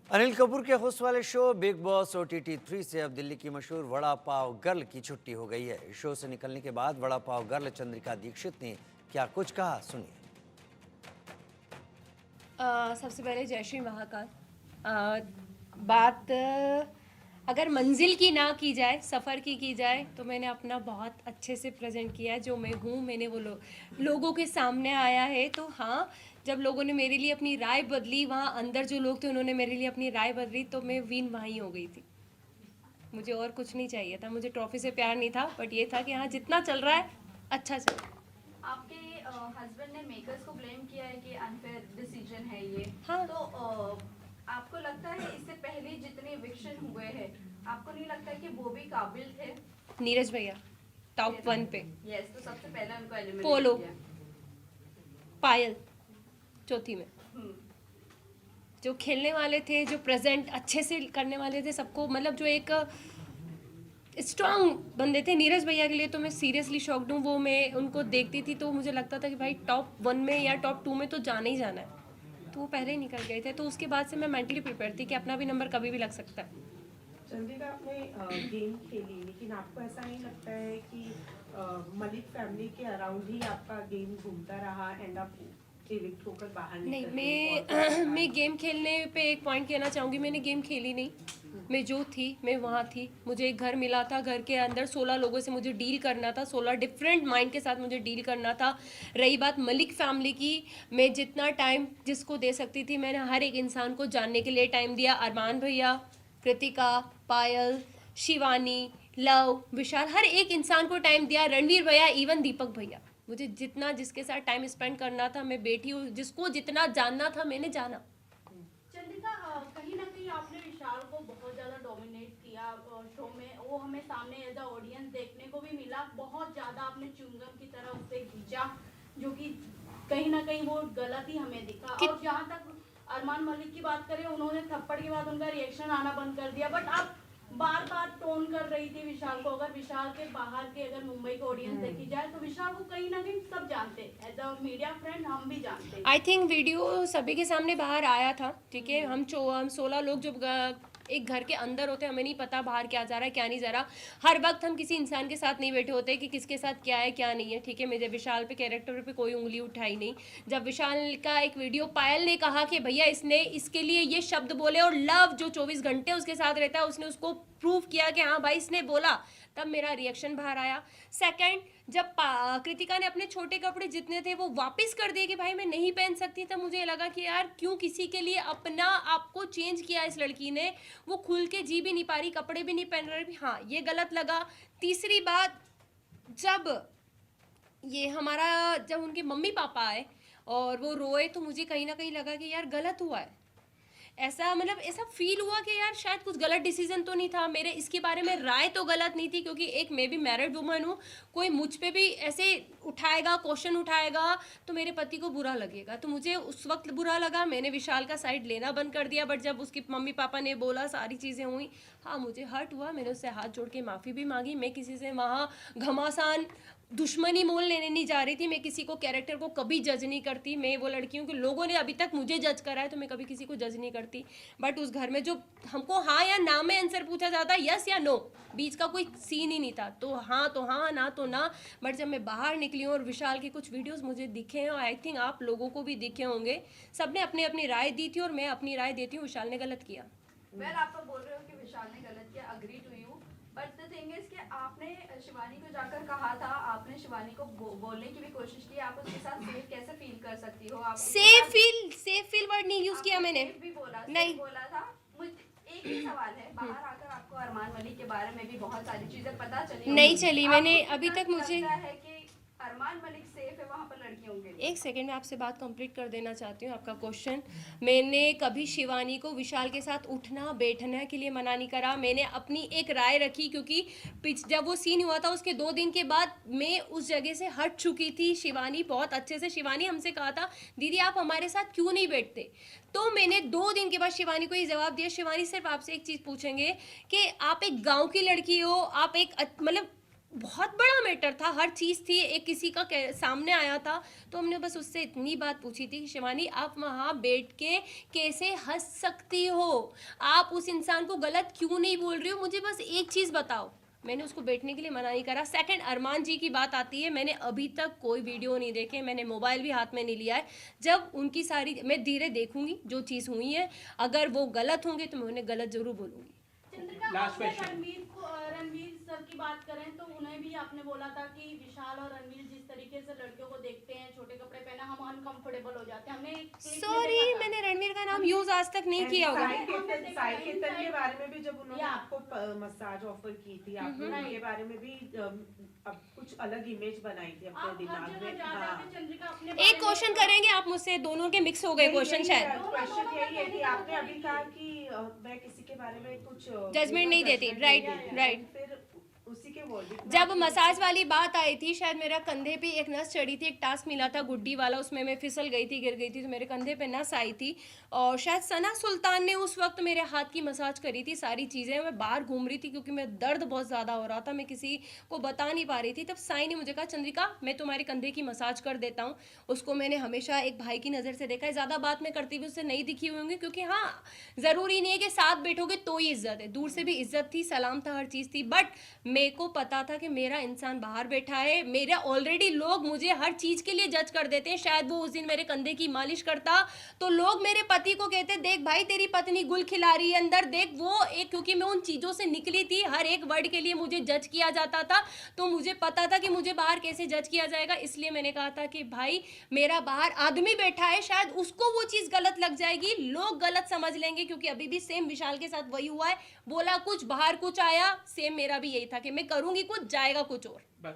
अनिल कपूर के होस्ट वाले show big boss OTT 3 से अब दिल्ली की मशहूर वड़ा पाव गर्ल की छुट्टी हो गई है। शो से निकलने के बाद वड़ा पाव गर्ल चंद्रिका दीक्षित ने क्या कुछ कहा, सुनिए। सबसे पहले जय श्री महाकाल। बात अगर मंजिल की ना की जाए, सफ़र की जाए, तो मैंने अपना बहुत अच्छे से प्रेजेंट किया है। जो मैं हूँ, मैंने वो लोगों के सामने आया है। तो हाँ, जब लोगों ने मेरे लिए अपनी राय बदली, वहाँ अंदर जो लोग थे उन्होंने मेरे लिए अपनी राय बदली, तो मैं विन वहीं हो गई थी। मुझे और कुछ नहीं चाहिए था, मुझे ट्रॉफी से प्यार नहीं था, बट ये था कि हाँ, जितना चल रहा है अच्छा चल रहा है। आपके हस्बैंड ने मेकर्स को ब्लेम किया है कि अनफेयर डिसीजन है ये। हाँ। तो आपको लगता है इससे पहले जितने इविक्शन हुए हैं, आपको नहीं लगता है कि वो भी काबिल थे? नीरज भैया टॉप 1 पे, यस, तो सबसे पहले उनको एलिमिनेट पोलो, किया। पायल चौथी में। हम्म, जो खेलने वाले थे, जो प्रेजेंट अच्छे से करने वाले थे सबको, मतलब जो एक स्ट्रांग बंदे थे, नीरज भैया के लिए तो मैं सीरियसली शॉक्ड हूँ। वो मैं उनको देखती थी तो मुझे लगता था कि भाई टॉप 1 में या टॉप 2 में तो जाना ही जाना है। तो वो पहले ही निकल गए थे, तो उसके बाद से मैं मेंटली प्रिपेयर थी कि अपना भी नंबर कभी भी लग सकता है। चंद्रिका, आपने गेम खेली, लेकिन आपको ऐसा नहीं लगता है कि मलिक फैमिली के अराउंड ही आपका गेम घूमता रहा एंड आप इविक्ट होकर बाहर नहीं, निकल मैं गेम खेलने पे एक पॉइंट कहना चाहूँगी। मैंने गेम खेली नहीं, मैं जो थी मैं वहाँ थी। मुझे एक घर मिला था, घर के अंदर 16 लोगों से मुझे डील करना था, 16 डिफरेंट माइंड के साथ मुझे डील करना था। रही बात मलिक फैमिली की, मैं जितना टाइम जिसको दे सकती थी, मैंने हर एक इंसान को जानने के लिए टाइम दिया। अरमान भैया, कृतिका, पायल, शिवानी, लव, विशाल, हर एक इंसान को टाइम दिया। रणवीर भैया, इवन दीपक भैया, मुझे जितना जिसके साथ टाइम स्पेंड करना था, मैं बैठी हूँ। जिसको जितना जानना था मैंने जाना। चंद्रिका, कहीं ना कहीं आपने विशाल को बहुत ज्यादा डोमिनेट किया शो में। वो हमें सामने एज अ ऑडियंस देखने को भी मिला। बहुत ज्यादा आपने च्युइंगम की तरह उससे खींचा, जो कि कहीं ना कहीं वो गलत ही हमें दिखा। और जहाँ तक अरमान मलिक की बात करें, उन्होंने थप्पड़ के बाद उनका रिएक्शन आना बंद कर दिया, बट आप बार बार टोन कर रही थी विशाल को। अगर विशाल के बाहर के अगर मुंबई को ऑडियंस देखी जाए तो विशाल को कहीं ना कहीं सब जानते हैं, एज अ मीडिया फ्रेंड हम भी जानते हैं। आई थिंक वीडियो सभी के सामने बाहर आया था, ठीक है। हम 16 लोग जो एक घर के अंदर होते हैं, हमें नहीं पता बाहर क्या जा रहा है क्या नहीं जा रहा। हर वक्त हम किसी इंसान के साथ नहीं बैठे होते कि किसके साथ क्या है क्या नहीं है, ठीक है। मुझे विशाल पे, कैरेक्टर पे कोई उंगली उठाई नहीं। जब विशाल का एक वीडियो पायल ने कहा कि भैया इसने इसके लिए ये शब्द बोले, और लव जो 24 घंटे उसके साथ रहता है उसने उसको प्रूव किया कि हाँ भाई इसने बोला, तब मेरा रिएक्शन बाहर आया। सेकंड, जब कृतिका ने अपने छोटे कपड़े जितने थे वो वापस कर दिए कि भाई मैं नहीं पहन सकती, तब मुझे लगा कि यार क्यों किसी के लिए अपना आपको चेंज किया इस लड़की ने। वो खुल के जी भी नहीं पा रही, कपड़े भी नहीं पहन रही, हाँ ये गलत लगा। तीसरी बात, जब ये हमारा जब उनके मम्मी पापा आए और वो रोए, तो मुझे कहीं ना कहीं लगा कि यार गलत हुआ है। ऐसा मतलब ऐसा फील हुआ कि यार शायद कुछ गलत डिसीजन तो नहीं था मेरे। इसके बारे में राय तो गलत नहीं थी, क्योंकि एक मैं भी मैरिड वुमन हूँ। कोई मुझ पे भी ऐसे उठाएगा, क्वेश्चन उठाएगा, तो मेरे पति को बुरा लगेगा। तो मुझे उस वक्त बुरा लगा, मैंने विशाल का साइड लेना बंद कर दिया। बट जब उसके मम्मी पापा ने बोला, सारी चीज़ें हुई, हाँ मुझे हर्ट हुआ। मैंने उससे हाथ जोड़ के माफ़ी भी मांगी। मैं किसी से वहाँ घमासान दुश्मनी मोल लेने नहीं जा रही थी। मैं किसी को, कैरेक्टर को कभी जज नहीं करती। मैं वो लड़की हूँ कि लोगों ने अभी तक मुझे जज करा है, तो मैं कभी किसी को जज नहीं करती। बट उस घर में जो हमको हाँ या ना में आंसर पूछा जाता, यस या नो, बीच का कोई सीन ही नहीं था। तो हाँ, ना तो ना। बट जब मैं बाहर निकली हूँ और विशाल के कुछ वीडियोस मुझे दिखे हैं, और आई थिंक आप लोगों को भी दिखे होंगे, सबने अपनी अपनी राय दी थी और मैं अपनी राय देती हूँ, विशाल ने गलत किया। वेल, आप तो बोल रहे हो कि विशाल ने गलत किया, agree to you, but the thing is कि आपने शिवानी को जाकर कहा था, आपने शिवानी को बोलने की भी कोशिश की, आप उसके साथ सेफ कैसे फील कर सकती हो? आप सेफ फील वर्ड नहीं यूज किया मैंने। सेफ भी बोला, नहीं बोला था। एक ही सवाल है, बाहर आकर आपको अरमान मलिक के बारे में भी बहुत सारी चीजें पता चली नहीं चली। मैंने आपको अभी कितना तक मुझे लगता है कि अरमान मलिक सेफ है वहाँ पर लड़कियों के लिए? एक सेकंड में आपसे बात कंप्लीट कर देना चाहती हूँ। आपका क्वेश्चन, मैंने कभी शिवानी को विशाल के साथ उठना बैठने के लिए मना नहीं करा। मैंने अपनी एक राय रखी, क्योंकि जब वो सीन हुआ था उसके 2 दिन के बाद मैं उस जगह से हट चुकी थी। शिवानी बहुत अच्छे से, शिवानी हमसे कहा था दीदी आप हमारे साथ क्यों नहीं बैठते, तो मैंने 2 दिन के बाद शिवानी को ये जवाब दिया, शिवानी सिर्फ आपसे एक चीज़ पूछेंगे कि आप एक गाँव की लड़की हो, आप एक मतलब बहुत बड़ा मैटर था, हर चीज़ थी, एक किसी का सामने आया था, तो हमने बस उससे इतनी बात पूछी थी कि शिवानी आप वहाँ बैठ के कैसे हंस सकती हो, आप उस इंसान को गलत क्यों नहीं बोल रही हो, मुझे बस एक चीज़ बताओ। मैंने उसको बैठने के लिए मना नहीं करा। सेकंड, अरमान जी की बात आती है, मैंने अभी तक कोई वीडियो नहीं देखे, मैंने मोबाइल भी हाथ में नहीं लिया है। जब उनकी सारी मैं धीरे देखूंगी जो चीज़ हुई है, अगर वो गलत होंगे तो मैं उन्हें गलत जरूर बोलूंगी। चंद्रिका, Last आपने question. रणवीर सर की बात करें तो उन्हें भी आपने बोला था कि विशाल और रणवीर जिस तरीके से लड़कियों को देखते हैं, छोटे कपड़े पहना, हम अनकंफर्टेबल हो जाते हैं। हमने एक clip में सॉरी, देखा था। मैंने रणवीर का नाम यूज आज तक नहीं किया होगा। साई केतन के बारे में भी जब उन्होंने या। आपको मसाज ऑफर की थी, आपने उनके बारे में भी अब कुछ अलग इमेज बनाई थी अपने आप हर दिमाग जगह में। जा रहे हाँ। थे चंद्रिका अपने एक क्वेश्चन करेंगे आप मुझसे, दोनों के मिक्स हो गए क्वेश्चन शायद। क्वेश्चन यही है कि आपने अभी कहा कि मैं किसी के बारे में कुछ Judgment नहीं देती, judgment right, नहीं देती। right. फिर उसी के वर्डिंग में जब आपने- मसाज वाली बात आई थी, शायद मेरा कंधे पे एक नस चढ़ी थी, एक टास्क मिला था गुड्डी वाला, उसमें मैं फिसल गई थी, गिर गई थी, तो मेरे कंधे पे नस आई थी, और शायद सना सुल्तान ने उस वक्त मेरे हाथ की मसाज करी थी। सारी चीज़ें, मैं बाहर घूम रही थी क्योंकि मैं दर्द बहुत ज़्यादा हो रहा था, मैं किसी को बता नहीं पा रही थी। तब साई ने मुझे कहा चंद्रिका मैं तुम्हारे कंधे की मसाज कर देता हूँ। उसको मैंने हमेशा एक भाई की नज़र से देखा है, ज़्यादा बात मैं करती हुई उससे नहीं दिखी हुई होंगी, क्योंकि हाँ ज़रूरी नहीं है कि साथ बैठोगे तो ही इज्जत है, दूर से भी इज्जत थी, सलाम था, हर चीज़ थी। बट मेरे को पता था कि मेरा इंसान बाहर बैठा है, मेरा ऑलरेडी लोग मुझे हर चीज़ के लिए जज कर देते हैं। शायद वो उस दिन मेरे कंधे की मालिश करता तो लोग मेरे पति को कहते देख भाई तेरी पत्नी गुल खिला रही है अंदर, देख वो एक, क्योंकि मैं उन चीज़ों से निकली थी, हर एक वर्ड के लिए मुझे जज किया जाता था, तो मुझे पता था कि मुझे बाहर कैसे जज किया जाएगा। इसलिए मैंने कहा था कि भाई मेरा बाहर आदमी बैठा है, शायद उसको वो चीज़ गलत लग जाएगी, लोग गलत समझ लेंगे, क्योंकि अभी भी सेम विशाल के साथ वही हुआ है, बोला कुछ बाहर कुछ आया, सेम मेरा भी यही था कि मैं करूंगी कुछ, जाएगा कुछ और। बस